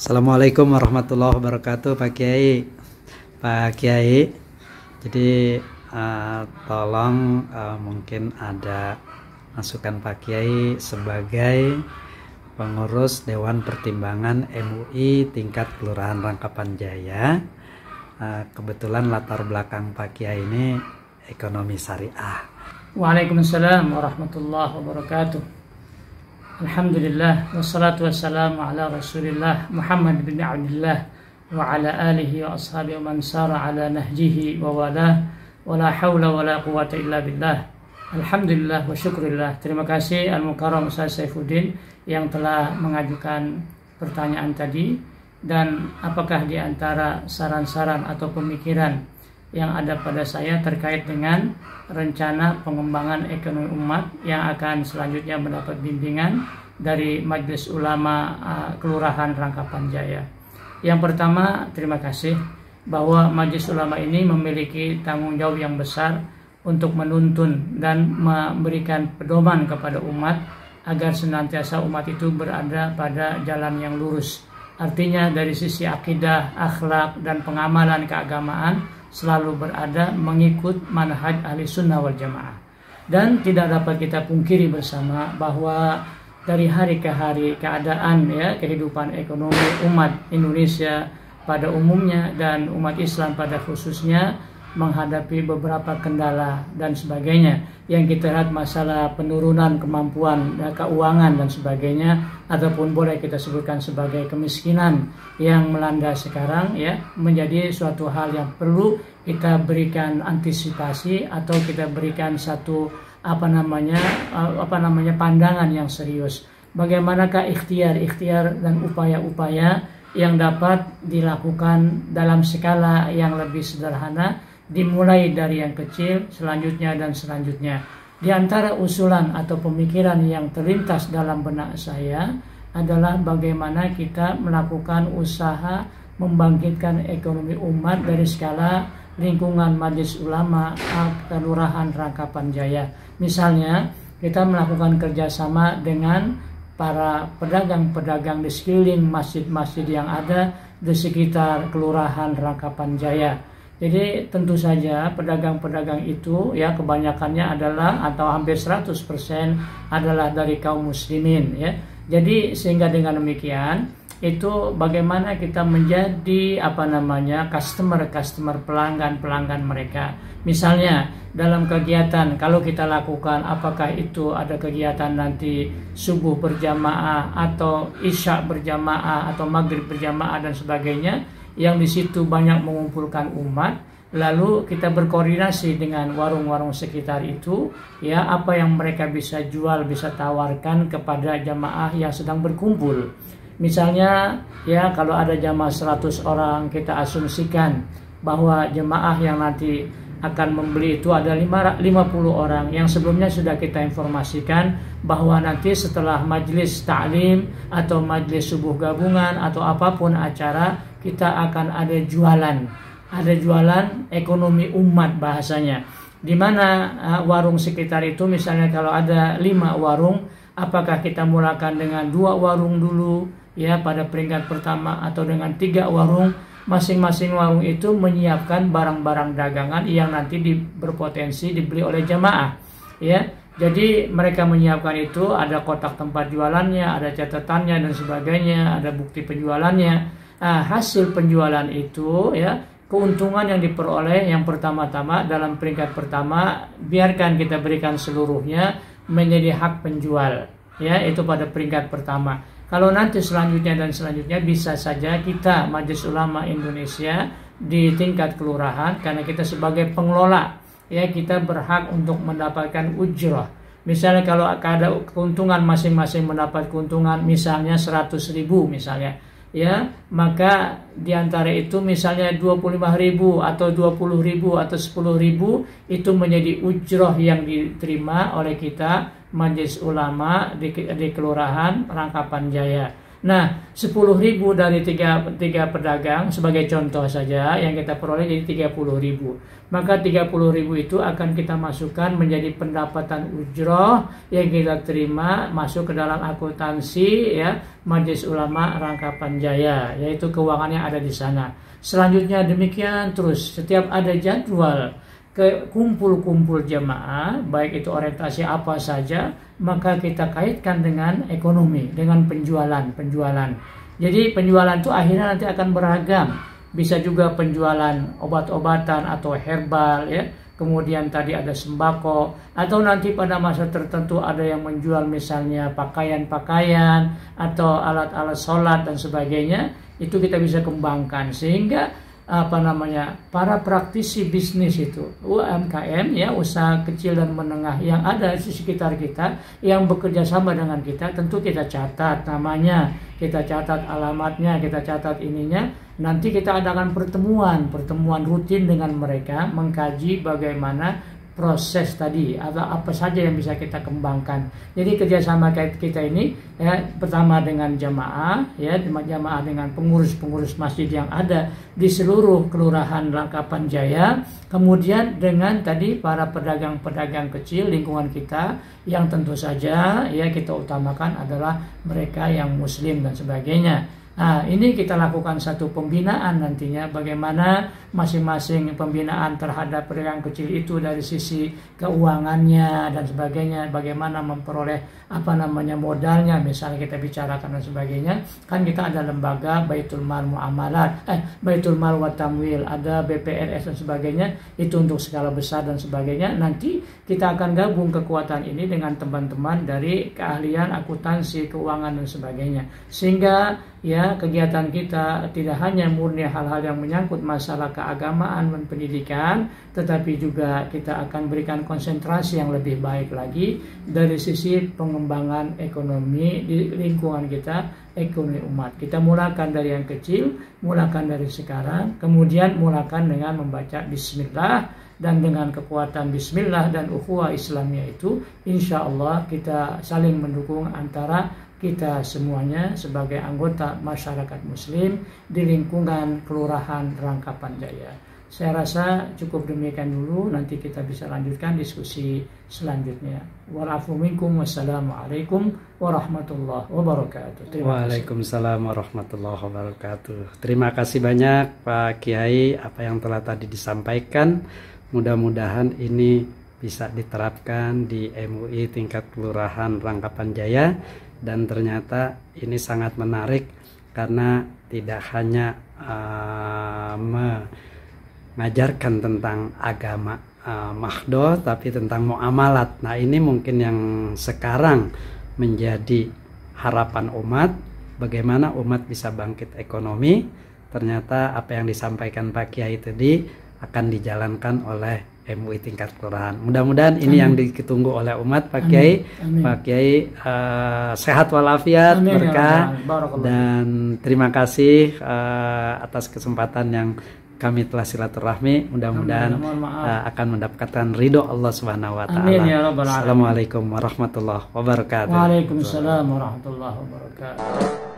Assalamualaikum warahmatullahi wabarakatuh, Pak Kiai. Pak Kiai, jadi tolong mungkin ada masukan Pak Kiai sebagai pengurus Dewan Pertimbangan MUI tingkat Kelurahan Rangkapan Jaya. Kebetulan latar belakang Pak Kiai ini ekonomi syariah. Waalaikumsalam warahmatullahi wabarakatuh. Alhamdulillah wassalatu wassalamu ala Rasulillah Muhammad bin Abdullah wa ala alihi wa ashabihi wa man sara ala nahjihi wa wala wala hawla wala quwata illa billah. Alhamdulillah wa syukurillah. Terima kasih Al-Mukarram Ustaz Saifuddin yang telah mengajukan pertanyaan tadi, dan apakah di antara saran-saran atau pemikiran yang ada pada saya terkait dengan rencana pengembangan ekonomi umat yang akan selanjutnya mendapat bimbingan dari Majelis Ulama Kelurahan Rangkapan Jaya. Yang pertama, terima kasih bahwa Majelis Ulama ini memiliki tanggung jawab yang besar untuk menuntun dan memberikan pedoman kepada umat agar senantiasa umat itu berada pada jalan yang lurus. Artinya dari sisi akidah, akhlak, dan pengamalan keagamaan selalu berada mengikut manhaj ahli sunnah wal jamaah. Dan tidak dapat kita pungkiri bersama bahwa dari hari ke hari keadaan kehidupan ekonomi umat Indonesia pada umumnya dan umat Islam pada khususnya menghadapi beberapa kendala dan sebagainya. Yang kita lihat masalah penurunan kemampuan keuangan dan sebagainya, ataupun boleh kita sebutkan sebagai kemiskinan yang melanda sekarang menjadi suatu hal yang perlu kita berikan antisipasi atau kita berikan satu pandangan yang serius. Bagaimanakah ikhtiar dan upaya-upaya yang dapat dilakukan dalam skala yang lebih sederhana, dimulai dari yang kecil, selanjutnya dan selanjutnya. Di antara usulan atau pemikiran yang terlintas dalam benak saya adalah bagaimana kita melakukan usaha membangkitkan ekonomi umat dari skala lingkungan Majelis Ulama Kelurahan Rangkapan Jaya. Misalnya, kita melakukan kerjasama dengan para pedagang-pedagang di sekeliling masjid-masjid yang ada di sekitar Kelurahan Rangkapan Jaya. Jadi tentu saja pedagang-pedagang itu kebanyakannya adalah atau hampir 100% adalah dari kaum muslimin Jadi sehingga dengan demikian itu bagaimana kita menjadi customer pelanggan mereka. Misalnya dalam kegiatan kalau kita lakukan, apakah itu ada kegiatan nanti subuh berjamaah atau isya berjamaah atau maghrib berjamaah dan sebagainya, yang di situ banyak mengumpulkan umat, lalu kita berkoordinasi dengan warung-warung sekitar itu, apa yang mereka bisa jual, bisa tawarkan kepada jamaah yang sedang berkumpul. Misalnya kalau ada jamaah 100 orang, kita asumsikan bahwa jamaah yang nanti akan membeli itu ada 50 orang yang sebelumnya sudah kita informasikan bahwa nanti setelah majelis ta'lim atau majelis subuh gabungan atau apapun acara, kita akan ada jualan ekonomi umat bahasanya, di mana warung sekitar itu misalnya kalau ada 5 warung, apakah kita mulakan dengan 2 warung dulu pada peringkat pertama atau dengan 3 warung. Masing-masing warung itu menyiapkan barang-barang dagangan yang nanti berpotensi dibeli oleh jamaah Jadi mereka menyiapkan itu, ada kotak tempat jualannya, ada catatannya dan sebagainya, ada bukti penjualannya. Hasil penjualan itu keuntungan yang diperoleh yang pertama-tama dalam peringkat pertama biarkan kita berikan seluruhnya menjadi hak penjual itu pada peringkat pertama. Kalau nanti selanjutnya bisa saja kita Majelis Ulama Indonesia di tingkat kelurahan, karena kita sebagai pengelola kita berhak untuk mendapatkan ujrah. Misalnya kalau ada keuntungan, masing-masing mendapat keuntungan misalnya 100.000 misalnya maka diantara itu misalnya 25.000 atau 20.000 atau 10.000 itu menjadi ujrah yang diterima oleh kita Majelis Ulama di Kelurahan Rangkapan Jaya. Nah, 10.000 dari tiga pedagang sebagai contoh saja yang kita peroleh jadi 30.000. Maka 30.000 itu akan kita masukkan menjadi pendapatan ujroh yang kita terima masuk ke dalam akuntansi ya Majelis Ulama Rangkapan Jaya, yaitu keuangan yang ada di sana. Selanjutnya demikian terus setiap ada jadwal ke kumpul-kumpul jamaah, baik itu orientasi apa saja, maka kita kaitkan dengan ekonomi, dengan penjualan. Jadi penjualan itu akhirnya nanti akan beragam. Bisa juga penjualan obat-obatan atau herbal ya. Kemudian tadi ada sembako, atau nanti pada masa tertentu ada yang menjual misalnya pakaian-pakaian atau alat-alat sholat dan sebagainya. Itu kita bisa kembangkan sehingga para praktisi bisnis itu UMKM ya, usaha kecil dan menengah yang ada di sekitar kita yang bekerja sama dengan kita, tentu kita catat namanya, kita catat alamatnya, kita catat ininya. Nanti kita adakan pertemuan rutin dengan mereka, mengkaji bagaimana proses tadi atau apa saja yang bisa kita kembangkan. Jadi kerjasama kita ini ya, pertama dengan jamaah ya, jamaah dengan pengurus masjid yang ada di seluruh kelurahan Rangkapan Jaya, kemudian dengan tadi para pedagang-pedagang kecil lingkungan kita yang tentu saja ya kita utamakan adalah mereka yang muslim dan sebagainya. Nah, ini kita lakukan satu pembinaan nantinya, bagaimana masing-masing pembinaan terhadap pedagang kecil itu dari sisi keuangannya dan sebagainya, bagaimana memperoleh modalnya, misalnya kita bicarakan dan sebagainya. Kan kita ada lembaga Baitul Mal Muamalat, Baitul Mal wa Tamwil, ada BPRS dan sebagainya, itu untuk skala besar dan sebagainya. Nanti kita akan gabung kekuatan ini dengan teman-teman dari keahlian akuntansi, keuangan dan sebagainya, sehingga ya kegiatan kita tidak hanya murni hal-hal yang menyangkut masalah keagamaan dan pendidikan, tetapi juga kita akan berikan konsentrasi yang lebih baik lagi dari sisi pengembangan ekonomi di lingkungan kita, ekonomi umat. Kita mulakan dari yang kecil, mulakan dari sekarang, kemudian mulakan dengan membaca bismillah, dan dengan kekuatan bismillah dan ukhuwah Islamiyah itu insya Allah kita saling mendukung antara kita semuanya sebagai anggota masyarakat muslim di lingkungan Kelurahan Rangkapan Jaya. Saya rasa cukup demikian dulu, nanti kita bisa lanjutkan diskusi selanjutnya. Wa'alafu minkum, wassalamualaikum warahmatullahi wabarakatuh. Waalaikumsalam warahmatullahi wabarakatuh. Terima kasih banyak Pak Kiai apa yang telah tadi disampaikan. Mudah-mudahan ini bisa diterapkan di MUI tingkat Kelurahan Rangkapan Jaya. Dan ternyata ini sangat menarik karena tidak hanya mengajarkan tentang agama mahdoh, tapi tentang muamalat. Nah, ini mungkin yang sekarang menjadi harapan umat, bagaimana umat bisa bangkit ekonomi. Ternyata apa yang disampaikan Pak Kiai tadi akan dijalankan oleh MUI tingkat kelurahan. Mudah-mudahan ini yang ditunggu oleh umat, Pak Kiai. Pak Kiai sehat walafiat, berkah, dan terima kasih atas kesempatan yang kami telah silaturahmi. Mudah-mudahan akan mendapatkan ridho Allah Subhanahu wa taala. Assalamualaikum warahmatullahi wabarakatuh. Waalaikumsalam warahmatullahi wabarakatuh.